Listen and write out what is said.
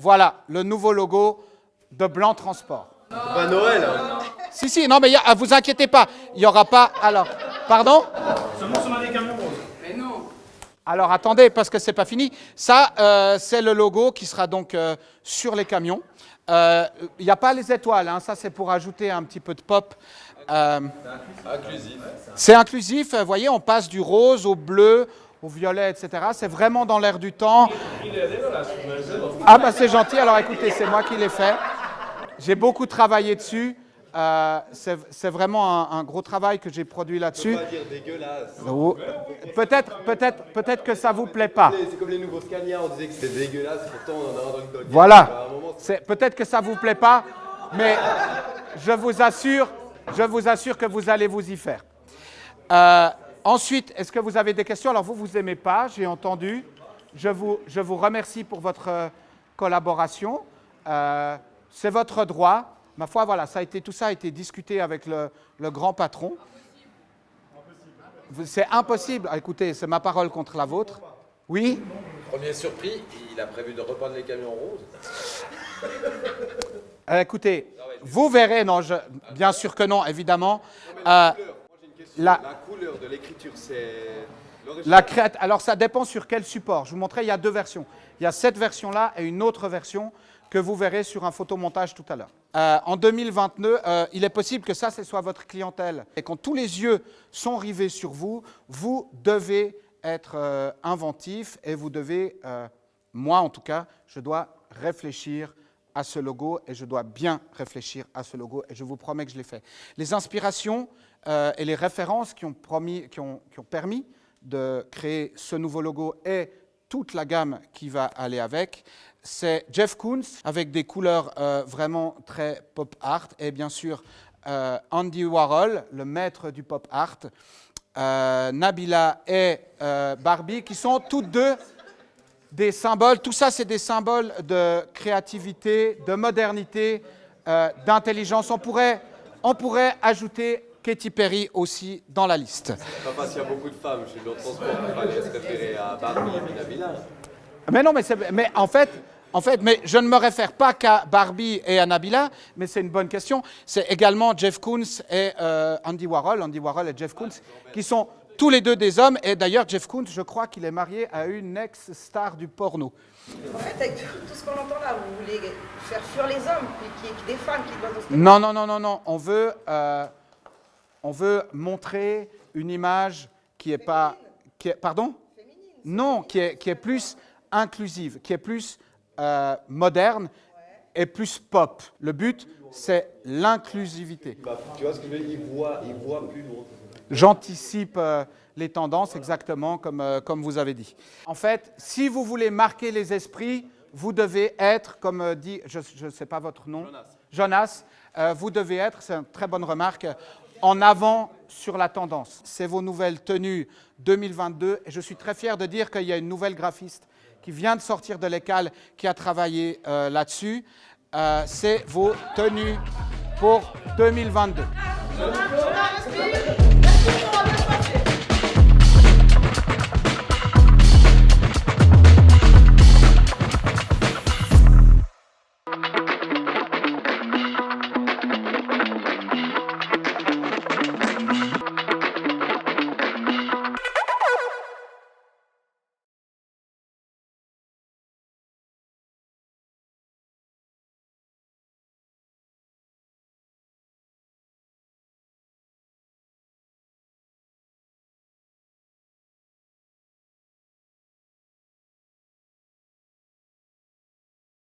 Voilà, le nouveau logo de Blanc Transport. Pas Noël, hein. Si, non, mais vous inquiétez pas, il n'y aura pas... Alors, pardon? Seulement sur les camions roses. Mais non. Alors, attendez, parce que c'est pas fini. Ça, c'est le logo qui sera donc sur les camions. Il n'y a pas les étoiles, hein, ça c'est pour ajouter un petit peu de pop. Inclusif. C'est inclusif, vous voyez, on passe du rose au bleu, au violet, etc. C'est vraiment dans l'air du temps. Ah bah c'est gentil, alors écoutez, c'est moi qui l'ai fait. J'ai beaucoup travaillé dessus. C'est vraiment un gros travail que j'ai produit là-dessus. On va dire dégueulasse. Peut-être que ça vous plaît pas. C'est comme les nouveaux Scania, on disait que c'était dégueulasse, pourtant on en a un dans le Golf. Voilà. À un moment, Peut-être que ça vous plaît pas, mais je vous assure que vous allez vous y faire. Ensuite, est-ce que vous avez des questions? Alors vous aimez pas, j'ai entendu. Je vous remercie pour votre collaboration. C'est votre droit. Ma foi, voilà, tout ça a été discuté avec le grand patron. C'est impossible. Écoutez, c'est ma parole contre la vôtre. Oui? Premier surpris, il a prévu de repeindre les camions roses. Écoutez, vous verrez, non, bien sûr que non, évidemment. Moi j'ai une question. La couleur de l'écriture, c'est l'original. Alors ça dépend sur quel support. Je vous montrais, il y a deux versions. Il y a cette version-là et une autre version que vous verrez sur un photomontage tout à l'heure. En 2022, il est possible que ça, ce soit votre clientèle. Et quand tous les yeux sont rivés sur vous, vous devez être inventif et vous devez, moi en tout cas, je dois réfléchir à ce logo et je dois bien réfléchir à ce logo et je vous promets que je l'ai fait. Les inspirations et les références qui ont permis de créer ce nouveau logo et toute la gamme qui va aller avec, c'est Jeff Koons avec des couleurs vraiment très pop art et bien sûr Andy Warhol, le maître du pop art, Nabila et Barbie qui sont toutes deux des symboles. Tout ça, c'est des symboles de créativité, de modernité, d'intelligence. On pourrait ajouter Katy Perry aussi dans la liste. Pas parce qu'il y a beaucoup de femmes chez Blanc Transport, il fallait se référer à Barbie et Nabila. Mais non, mais en fait, mais je ne me réfère pas qu'à Barbie et à Nabila, mais c'est une bonne question. C'est également Jeff Koons et Andy Warhol et Jeff Koons, qui sont tous les deux des hommes. Et d'ailleurs, Jeff Koons, je crois qu'il est marié à une ex-star du porno. En fait, avec tout ce qu'on entend là, vous voulez faire fuir les hommes, qui des femmes qui doivent se... Non. On veut montrer une image qui est pas... pardon? Non, qui est plus inclusive, qui est plus moderne et plus pop. Le but, c'est l'inclusivité. Tu vois ce que je veux dire, il voit plus loin. J'anticipe les tendances exactement comme vous avez dit. En fait, si vous voulez marquer les esprits, vous devez être, comme dit, je ne sais pas votre nom, Jonas, vous devez être, c'est une très bonne remarque, en avant sur la tendance. C'est vos nouvelles tenues 2022 et je suis très fier de dire qu'il y a une nouvelle graphiste qui vient de sortir de l'école, qui a travaillé là-dessus. C'est vos tenues pour 2022.